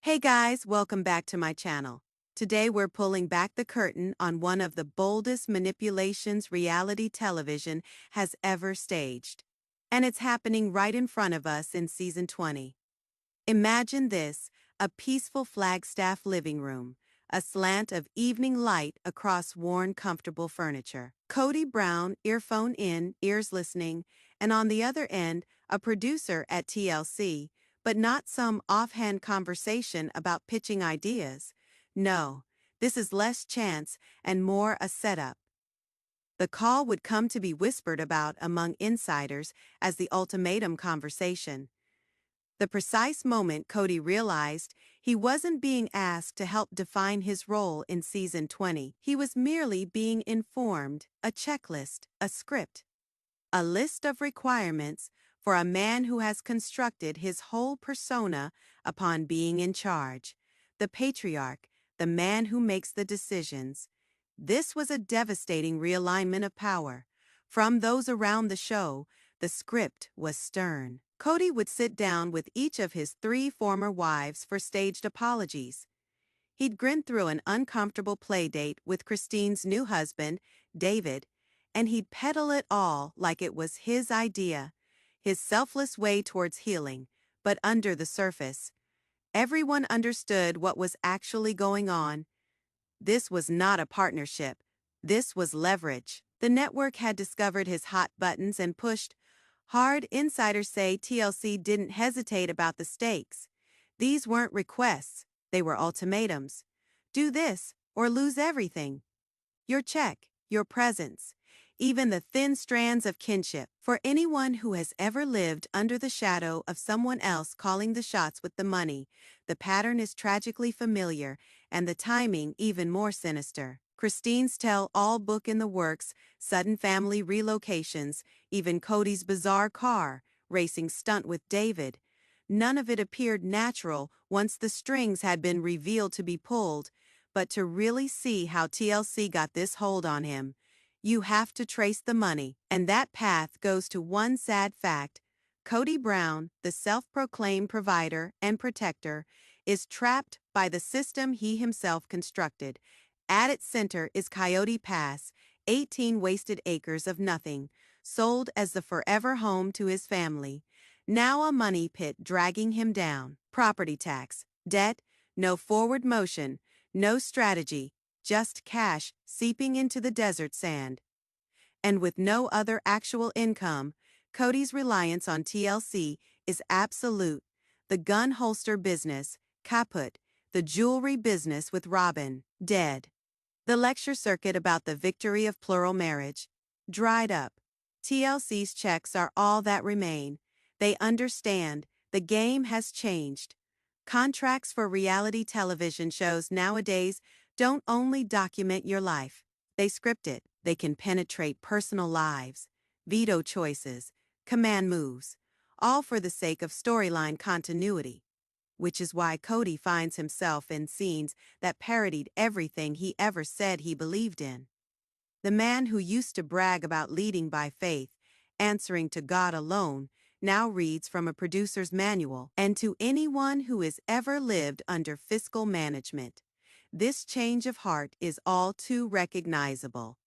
Hey guys, welcome back to my channel. Today we're pulling back the curtain on one of the boldest manipulations reality television has ever staged. And it's happening right in front of us in season 20. Imagine this, a peaceful Flagstaff living room, a slant of evening light across worn, comfortable furniture. Kody Brown, earphone in, ears listening, and on the other end, a producer at TLC, but not some offhand conversation about pitching ideas. No, this is less chance and more a setup. The call would come to be whispered about among insiders as the ultimatum conversation. The precise moment Kody realized he wasn't being asked to help define his role in season 20. He was merely being informed, a checklist, a script, a list of requirements for a man who has constructed his whole persona upon being in charge. The patriarch, the man who makes the decisions. This was a devastating realignment of power. From those around the show, the script was stern. Kody would sit down with each of his 3 former wives for staged apologies. He'd grin through an uncomfortable playdate with Christine's new husband, David, and he'd peddle it all like it was his idea, his selfless way towards healing. But under the surface, everyone understood what was actually going on. This was not a partnership. This was leverage. The network had discovered his hot buttons and pushed hard. Insiders say TLC didn't hesitate about the stakes. These weren't requests, they were ultimatums. Do this or lose everything. Your check, your presence, even the thin strands of kinship. For anyone who has ever lived under the shadow of someone else calling the shots with the money, the pattern is tragically familiar and the timing even more sinister. Christine's tell-all book in the works, sudden family relocations, even Kody's bizarre car racing stunt with David. None of it appeared natural once the strings had been revealed to be pulled, but to really see how TLC got this hold on him, you have to trace the money, and that path goes to one sad fact. Kody Brown, the self-proclaimed provider and protector, is trapped by the system he himself constructed. At its center is Coyote Pass, 18 wasted acres of nothing, sold as the forever home to his family. Now a money pit dragging him down. Property tax, debt, no forward motion, no strategy, just cash seeping into the desert sand. And with no other actual income, Kody's reliance on TLC is absolute. The gun holster business, kaput. The jewelry business with Robyn, dead. The lecture circuit about the victory of plural marriage, dried up. TLC's checks are all that remain. They understand the game has changed. Contracts for reality television shows nowadays don't only document your life, they script it. They can penetrate personal lives, veto choices, command moves, all for the sake of storyline continuity. Which is why Kody finds himself in scenes that parodied everything he ever said he believed in. The man who used to brag about leading by faith, answering to God alone, now reads from a producer's manual. And to anyone who has ever lived under fiscal management, this change of heart is all too recognizable.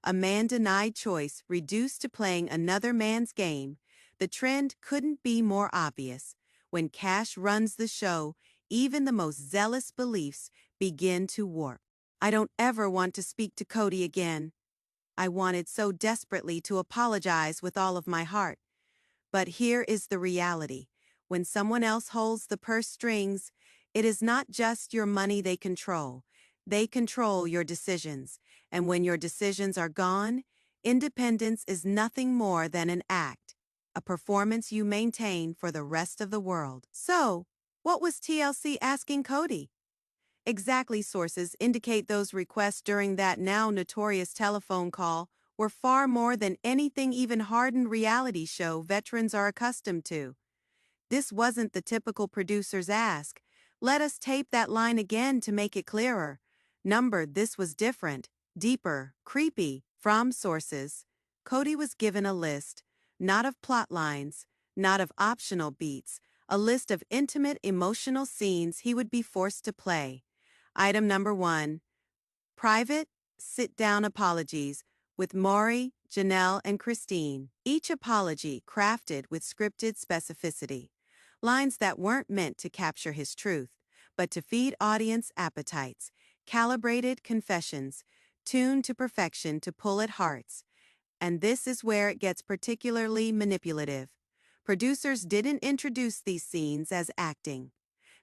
A man denied choice reduced to playing another man's game. The trend couldn't be more obvious. When cash runs the show, even the most zealous beliefs begin to warp. I don't ever want to speak to Kody again. I wanted so desperately to apologize with all of my heart. But here is the reality. When someone else holds the purse strings, it is not just your money they control. They control your decisions. And when your decisions are gone, independence is nothing more than an act, a performance you maintain for the rest of the world. So, what was TLC asking Kody? Exactly. Sources indicate those requests during that now notorious telephone call were far more than anything even hardened reality show veterans are accustomed to. This wasn't the typical producer's ask. Let us tape that line again to make it clearer. Numbered. This was different, deeper, creepy. From sources, Kody was given a list, not of plot lines, not of optional beats, a list of intimate emotional scenes he would be forced to play. Item number 1. Private, sit-down apologies with Maury, Janelle, and Christine. Each apology crafted with scripted specificity. Lines that weren't meant to capture his truth, but to feed audience appetites. Calibrated confessions, tuned to perfection to pull at hearts. And this is where it gets particularly manipulative. Producers didn't introduce these scenes as acting.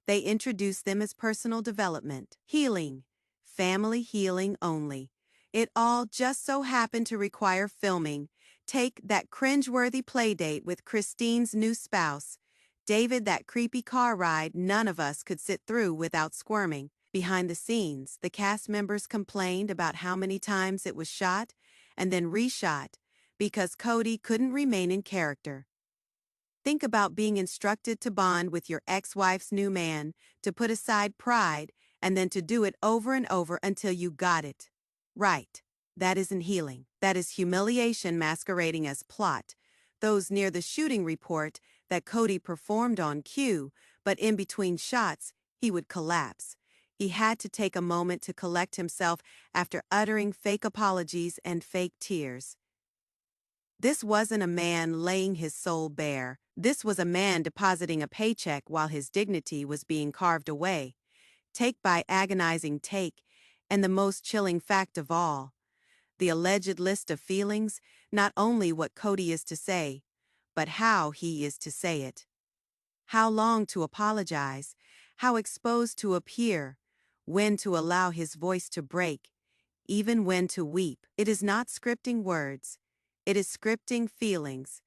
They introduced them as personal development, healing, family healing only. It all just so happened to require filming. Take that cringeworthy playdate with Christine's new spouse. David, that creepy car ride none of us could sit through without squirming. Behind the scenes, the cast members complained about how many times it was shot and then reshot because Kody couldn't remain in character. Think about being instructed to bond with your ex-wife's new man, to put aside pride, and then to do it over and over until you got it right. That isn't healing. That is humiliation masquerading as plot. Those near the shooting report that Kody performed on cue, but in between shots, he would collapse. He had to take a moment to collect himself after uttering fake apologies and fake tears. This wasn't a man laying his soul bare. This was a man depositing a paycheck while his dignity was being carved away. Take by agonizing take, and the most chilling fact of all, the alleged list of feelings, not only what Kody is to say, but how he is to say it. How long to apologize, how exposed to appear, when to allow his voice to break, even when to weep. It is not scripting words. It is scripting feelings,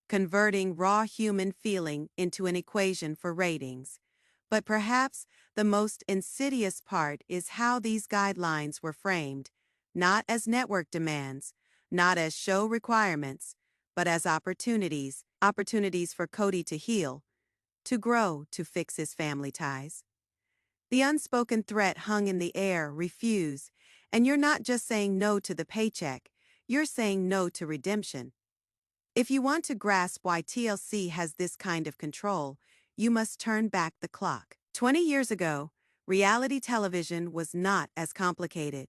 converting raw human feeling into an equation for ratings. But perhaps the most insidious part is how these guidelines were framed, not as network demands, not as show requirements, but as opportunities for Kody to heal, to grow, to fix his family ties. The unspoken threat hung in the air, refuse, and you're not just saying no to the paycheck, you're saying no to redemption. If you want to grasp why TLC has this kind of control, you must turn back the clock. 20 years ago, reality television was not as complicated.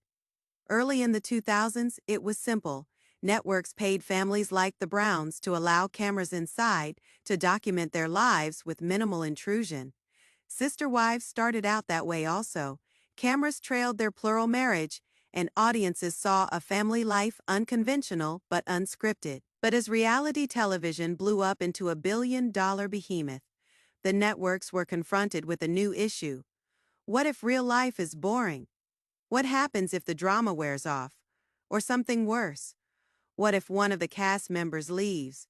Early in the 2000s, it was simple. Networks paid families like the Browns to allow cameras inside to document their lives with minimal intrusion. Sister Wives started out that way also. Cameras trailed their plural marriage, and audiences saw a family life unconventional but unscripted. But as reality television blew up into a billion-dollar behemoth, the networks were confronted with a new issue. What if real life is boring? What happens if the drama wears off? Or something worse? What if one of the cast members leaves?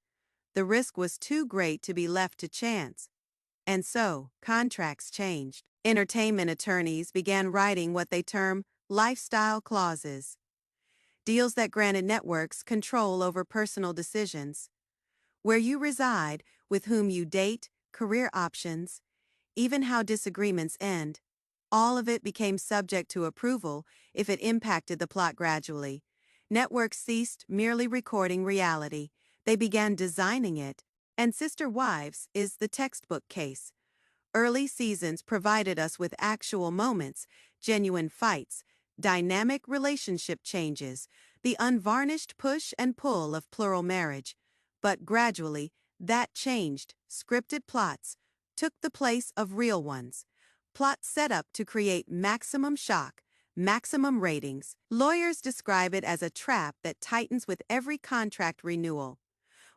The risk was too great to be left to chance. And so, contracts changed. Entertainment attorneys began writing what they term lifestyle clauses, deals that granted networks control over personal decisions, where you reside, with whom you date, career options, even how disagreements end. All of it became subject to approval if it impacted the plot gradually. Networks ceased merely recording reality. They began designing it, and Sister Wives is the textbook case. Early seasons provided us with actual moments, genuine fights, dynamic relationship changes, the unvarnished push and pull of plural marriage. But gradually, that changed. Scripted plots took the place of real ones. Plots set up to create maximum shock, maximum ratings. Lawyers describe it as a trap that tightens with every contract renewal.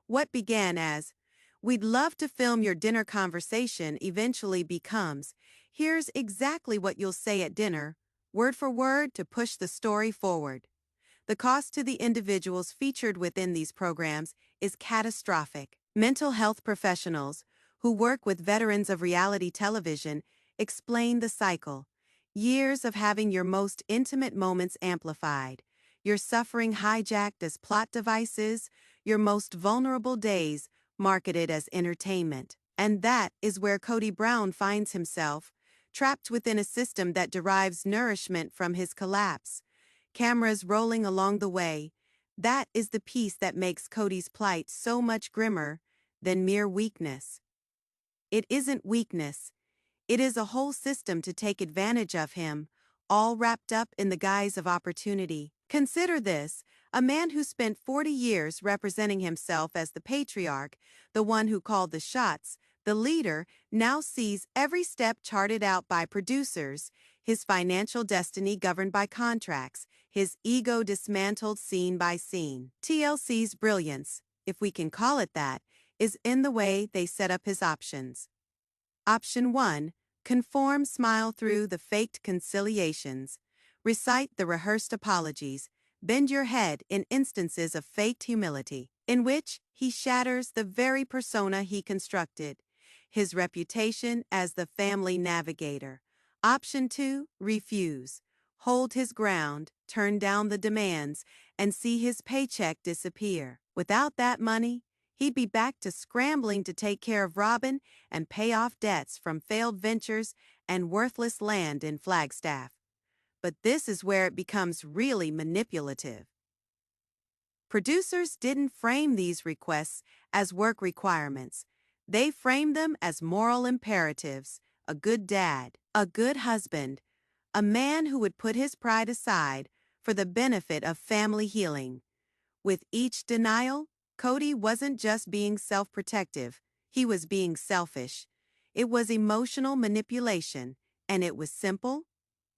What began as, "We'd love to film your dinner conversation," eventually becomes, "Here's exactly what you'll say at dinner," word for word to push the story forward. The cost to the individuals featured within these programs is catastrophic. Mental health professionals, who work with veterans of reality television, explain the cycle. Years of having your most intimate moments amplified, your suffering hijacked as plot devices, your most vulnerable days marketed as entertainment. And that is where Kody Brown finds himself, trapped within a system that derives nourishment from his collapse. Cameras rolling along the way. That is the piece that makes Kody's plight so much grimmer than mere weakness. It isn't weakness. It is a whole system to take advantage of him, all wrapped up in the guise of opportunity. Consider this: a man who spent 40 years representing himself as the patriarch, the one who called the shots, the leader, now sees every step charted out by producers, his financial destiny governed by contracts, his ego dismantled scene by scene. TLC's brilliance, if we can call it that, is in the way they set up his options. Option 1. Conform, smile through the faked conciliations. Recite the rehearsed apologies. Bend your head in instances of faked humility, in which he shatters the very persona he constructed, his reputation as the family navigator. Option 2. Refuse. Hold his ground, turn down the demands, and see his paycheck disappear. Without that money, he'd be back to scrambling to take care of Robyn and pay off debts from failed ventures and worthless land in Flagstaff. But this is where it becomes really manipulative. Producers didn't frame these requests as work requirements. They framed them as moral imperatives: a good dad, a good husband, a man who would put his pride aside for the benefit of family healing. With each denial, Kody wasn't just being self-protective, he was being selfish. It was emotional manipulation, and it was simple,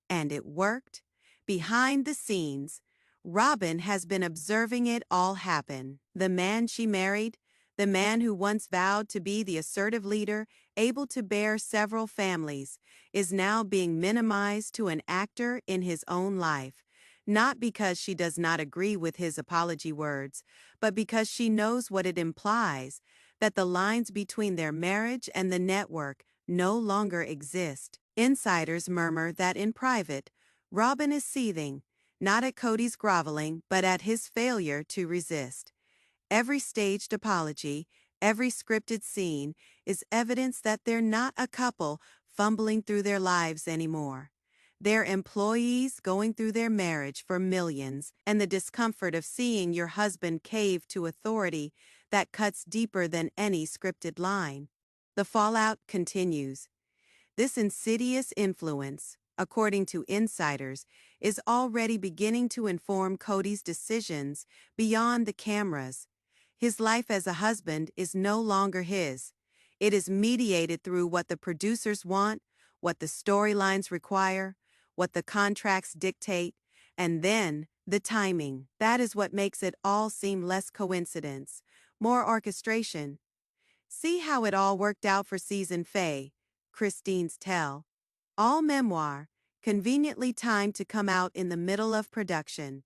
and it worked. Behind the scenes, Robyn has been observing it all happen. The man she married, the man who once vowed to be the assertive leader, able to bear several families, is now being minimized to an actor in his own life. Not because she does not agree with his apology words, but because she knows what it implies, that the lines between their marriage and the network no longer exist. Insiders murmur that in private, Robyn is seething, not at Kody's groveling, but at his failure to resist. Every staged apology, every scripted scene is evidence that they're not a couple fumbling through their lives anymore. They're employees going through their marriage for millions, and the discomfort of seeing your husband cave to authority that cuts deeper than any scripted line. The fallout continues. This insidious influence, according to insiders, is already beginning to inform Kody's decisions beyond the cameras. His life as a husband is no longer his. It is mediated through what the producers want, what the storylines require, what the contracts dictate, and then the timing. That is what makes it all seem less coincidence, more orchestration. See how it all worked out for season Faye, Christine's tell. All memoir, conveniently timed to come out in the middle of production.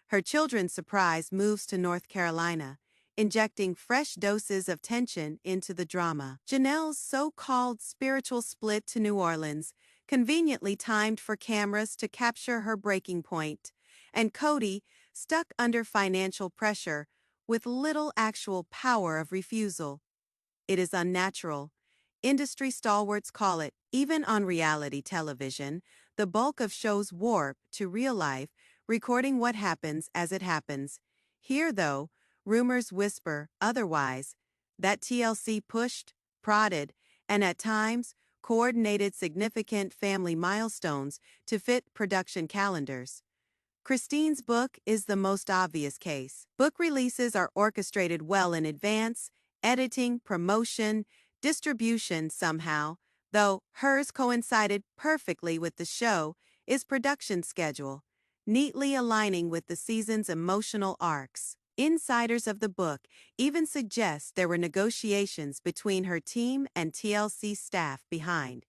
Her children's surprise moves to North Carolina, injecting fresh doses of tension into the drama. Janelle's so-called spiritual split to New Orleans, conveniently timed for cameras to capture her breaking point. And Kody, stuck under financial pressure, with little actual power of refusal. It is unnatural. Industry stalwarts call it. Even on reality television, the bulk of shows warp to real life, recording what happens as it happens. Here, though, rumors whisper otherwise, that TLC pushed, prodded, and at times coordinated significant family milestones to fit production calendars. Christine's book is the most obvious case. Book releases are orchestrated well in advance, editing, promotion, distribution somehow, though hers coincided perfectly with the show, is production schedule, neatly aligning with the season's emotional arcs. Insiders of the book even suggest there were negotiations between her team and TLC staff behind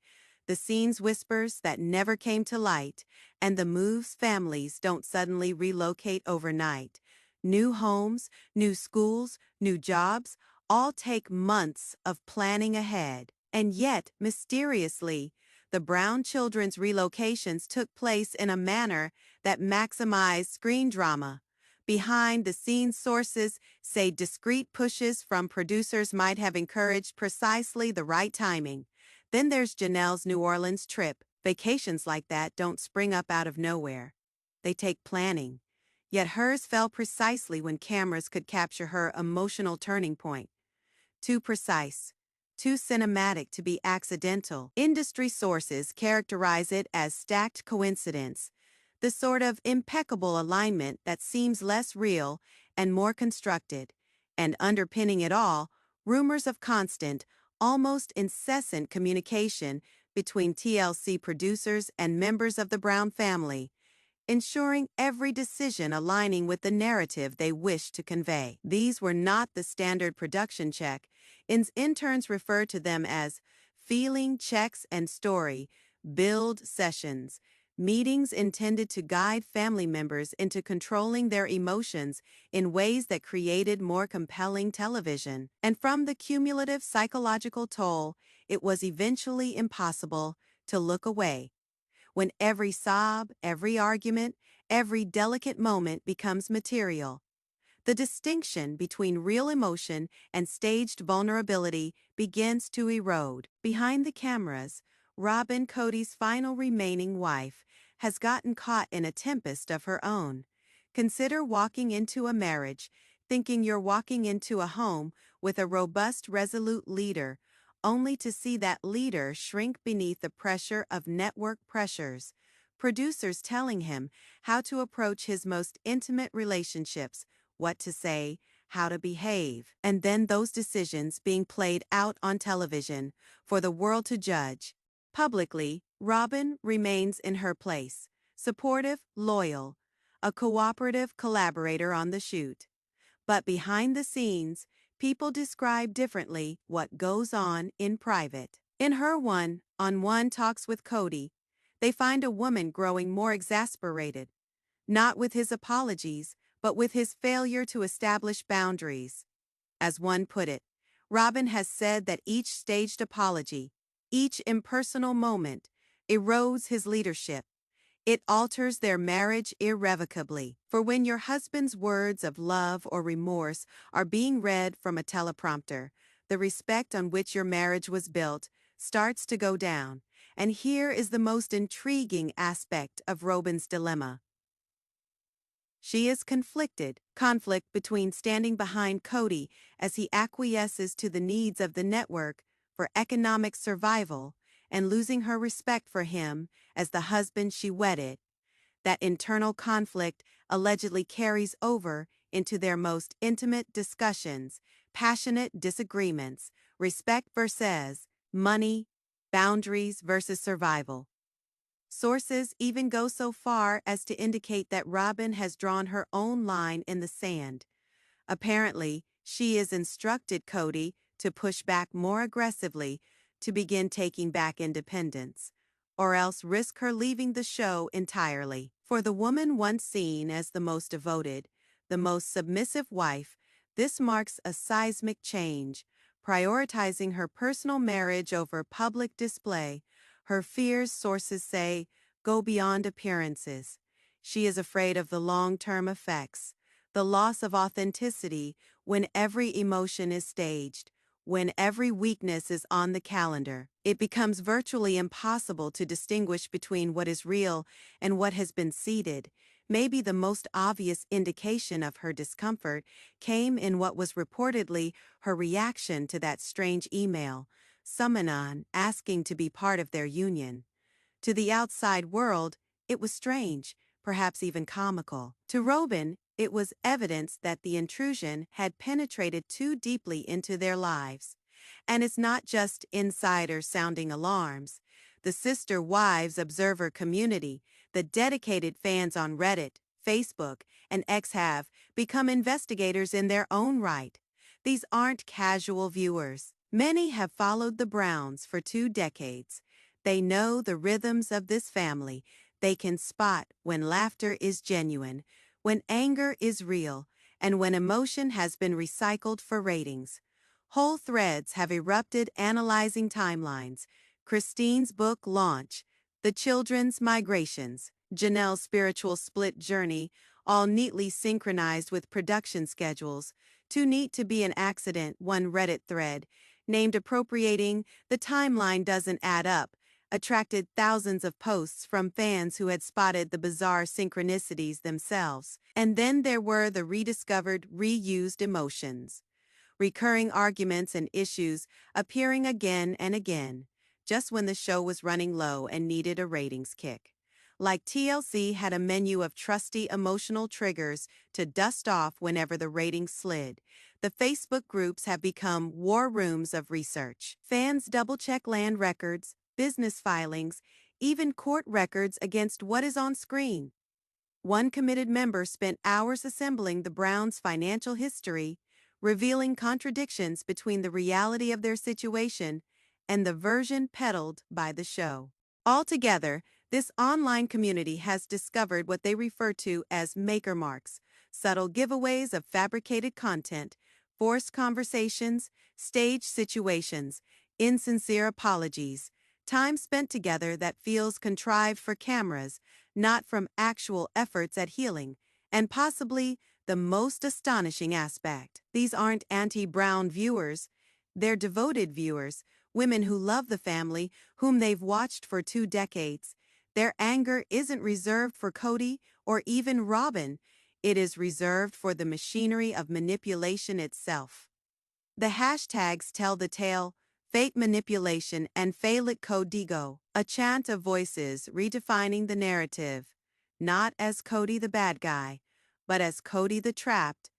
the scenes whispers that never came to light, and the moves families don't suddenly relocate overnight. New homes, new schools, new jobs, all take months of planning ahead. And yet, mysteriously, the Brown children's relocations took place in a manner that maximized screen drama. Behind-the-scenes sources say discreet pushes from producers might have encouraged precisely the right timing. Then there's Janelle's New Orleans trip. Vacations like that don't spring up out of nowhere. They take planning. Yet hers fell precisely when cameras could capture her emotional turning point. Too precise, too cinematic to be accidental. Industry sources characterize it as stacked coincidence, the sort of impeccable alignment that seems less real and more constructed. And underpinning it all, rumors of constant, almost incessant communication between TLC producers and members of the Brown family, ensuring every decision aligning with the narrative they wished to convey. These were not the standard production check. Interns referred to them as feeling checks and story, build sessions, meetings intended to guide family members into controlling their emotions in ways that created more compelling television. And from the cumulative psychological toll, it was eventually impossible to look away when every sob, every argument, every delicate moment becomes material. The distinction between real emotion and staged vulnerability begins to erode. Behind the cameras, Robyn, Kody's final remaining wife, has gotten caught in a tempest of her own. Consider walking into a marriage, thinking you're walking into a home with a robust, resolute leader, only to see that leader shrink beneath the pressure of network pressures, producers telling him how to approach his most intimate relationships, what to say, how to behave, and then those decisions being played out on television for the world to judge. Publicly, Robyn remains in her place, supportive, loyal, a cooperative collaborator on the shoot. But behind the scenes, people describe differently what goes on in private. In her one-on-one talks with Kody, they find a woman growing more exasperated, not with his apologies, but with his failure to establish boundaries. As one put it, Robyn has said that each staged apology, each impersonal moment, erodes his leadership. It alters their marriage irrevocably. For when your husband's words of love or remorse are being read from a teleprompter, the respect on which your marriage was built starts to go down. And here is the most intriguing aspect of Robyn's dilemma. She is conflict between standing behind Kody as he acquiesces to the needs of the network for economic survival and losing her respect for him as the husband she wedded. That internal conflict allegedly carries over into their most intimate discussions, passionate disagreements, respect versus money, boundaries versus survival. Sources even go so far as to indicate that Robyn has drawn her own line in the sand. Apparently, she has instructed Kody to push back more aggressively to begin taking back independence, or else risk her leaving the show entirely. For the woman once seen as the most devoted, the most submissive wife, this marks a seismic change, prioritizing her personal marriage over public display. Her fears, sources say, go beyond appearances. She is afraid of the long-term effects, the loss of authenticity when every emotion is staged, when every weakness is on the calendar. It becomes virtually impossible to distinguish between what is real and what has been seeded. Maybe the most obvious indication of her discomfort came in what was reportedly her reaction to that strange email, summoning asking to be part of their union. To the outside world, it was strange, perhaps even comical. To Robyn, it was evidence that the intrusion had penetrated too deeply into their lives. And it's not just insiders sounding alarms. The Sister Wives observer community, the dedicated fans on Reddit, Facebook, and X have become investigators in their own right. These aren't casual viewers. Many have followed the Browns for 2 decades. They know the rhythms of this family. They can spot when laughter is genuine, when anger is real, and when emotion has been recycled for ratings. Whole threads have erupted analyzing timelines. Christine's book launch, the children's migrations, Janelle's spiritual split journey, all neatly synchronized with production schedules. Too neat to be an accident, one Reddit thread, named appropriating the timeline doesn't add up, attracted thousands of posts from fans who had spotted the bizarre synchronicities themselves. And then there were the rediscovered, reused emotions. recurring arguments and issues appearing again and again, just when the show was running low and needed a ratings kick. Like TLC had a menu of trusty emotional triggers to dust off whenever the ratings slid, the Facebook groups have become war rooms of research. Fans double-check land records, business filings, even court records against what is on screen. One committed member spent hours assembling the Browns' financial history, revealing contradictions between the reality of their situation and the version peddled by the show. Altogether, this online community has discovered what they refer to as maker marks, subtle giveaways of fabricated content, forced conversations, staged situations, insincere apologies, time spent together that feels contrived for cameras, not from actual efforts at healing, and possibly the most astonishing aspect. These aren't anti-Brown viewers, they're devoted viewers, women who love the family, whom they've watched for 2 decades. Their anger isn't reserved for Kody or even Robyn, it is reserved for the machinery of manipulation itself. The hashtags tell the tale, fake manipulation and fail it Kodigo, a chant of voices redefining the narrative, not as Kody the bad guy, but as Kody the trapped,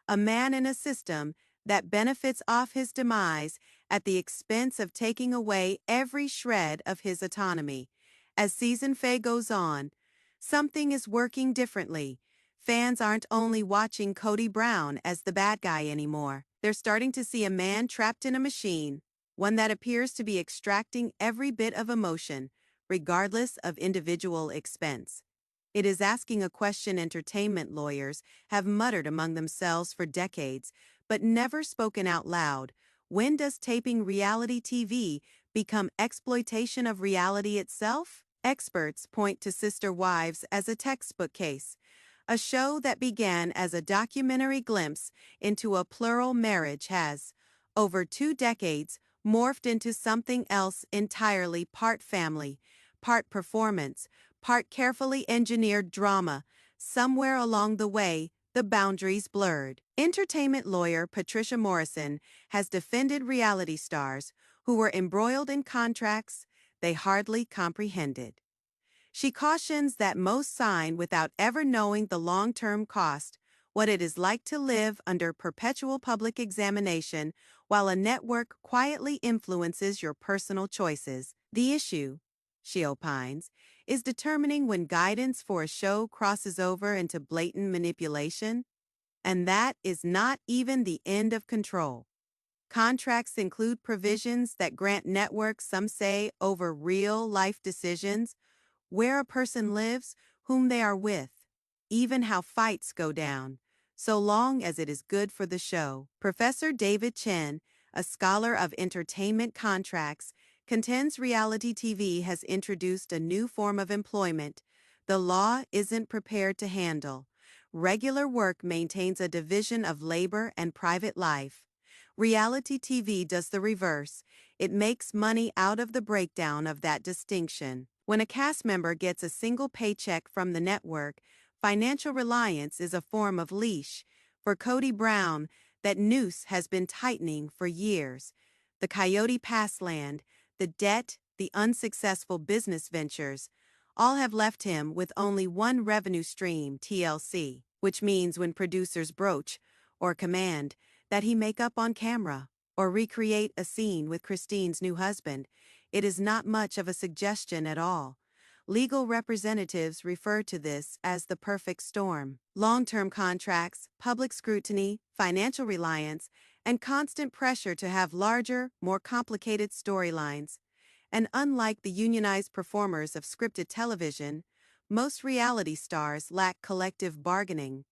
a man in a system that benefits off his demise at the expense of taking away every shred of his autonomy. As season 5 goes on, something is working differently. Fans aren't only watching Kody Brown as the bad guy anymore. They're starting to see a man trapped in a machine, one that appears to be extracting every bit of emotion, regardless of individual expense. It is asking a question entertainment lawyers have muttered among themselves for decades, but never spoken out loud. When does taping reality TV become exploitation of reality itself? Experts point to Sister Wives as a textbook case, a show that began as a documentary glimpse into a plural marriage has, over 2 decades, morphed into something else entirely, part family, part performance, part carefully engineered drama. Somewhere along the way, the boundaries blurred. Entertainment lawyer Patricia Morrison has defended reality stars who were embroiled in contracts they hardly comprehended. She cautions that most sign without ever knowing the long-term cost, what it is like to live under perpetual public examination while a network quietly influences your personal choices. The issue, she opines, is determining when guidance for a show crosses over into blatant manipulation, and that is not even the end of control. Contracts include provisions that grant networks, some say, over real-life decisions, where a person lives, whom they are with, even how fights go down, so long as it is good for the show. Professor David Chen, a scholar of entertainment contracts, contends reality TV has introduced a new form of employment the law isn't prepared to handle. Regular work maintains a division of labor and private life. Reality TV does the reverse. It makes money out of the breakdown of that distinction. When a cast member gets a single paycheck from the network, financial reliance is a form of leash. For Kody Brown, that noose has been tightening for years. The Coyote Pass land, the debt, the unsuccessful business ventures, all have left him with only one revenue stream, TLC, which means when producers broach or command that he make up on camera or recreate a scene with Christine's new husband, it is not much of a suggestion at all. Legal representatives refer to this as the perfect storm. Long-term contracts, public scrutiny, financial reliance, and constant pressure to have larger, more complicated storylines. And unlike the unionized performers of scripted television, most reality stars lack collective bargaining.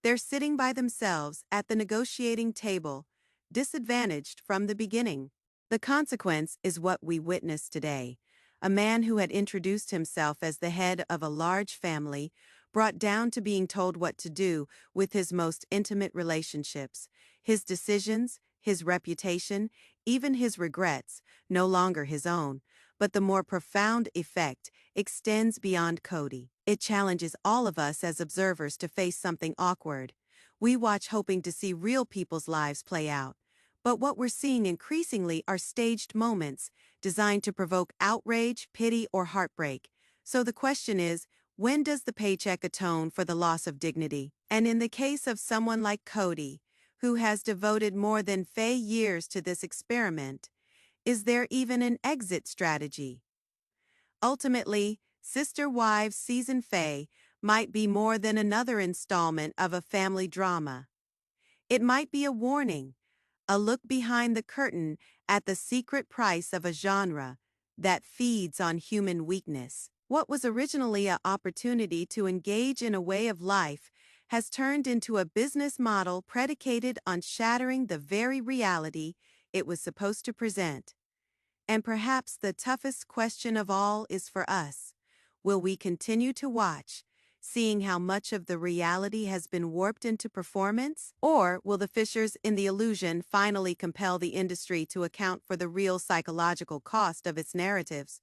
They're sitting by themselves at the negotiating table, disadvantaged from the beginning. The consequence is what we witness today. A man who had introduced himself as the head of a large family, brought down to being told what to do with his most intimate relationships, his decisions, his reputation, even his regrets, no longer his own, but the more profound effect extends beyond Kody. It challenges all of us as observers to face something awkward. We watch hoping to see real people's lives play out. But what we're seeing increasingly are staged moments designed to provoke outrage, pity, or heartbreak. So the question is, when does the paycheck atone for the loss of dignity? And in the case of someone like Kody, who has devoted more than 5 years to this experiment, is there even an exit strategy? Ultimately, Sister Wives Season 5 might be more than another installment of a family drama. It might be a warning, a look behind the curtain at the secret price of a genre that feeds on human weakness. What was originally an opportunity to engage in a way of life has turned into a business model predicated on shattering the very reality it was supposed to present. And perhaps the toughest question of all is for us. Will we continue to watch, seeing how much of the reality has been warped into performance? Or will the fissures in the illusion finally compel the industry to account for the real psychological cost of its narratives?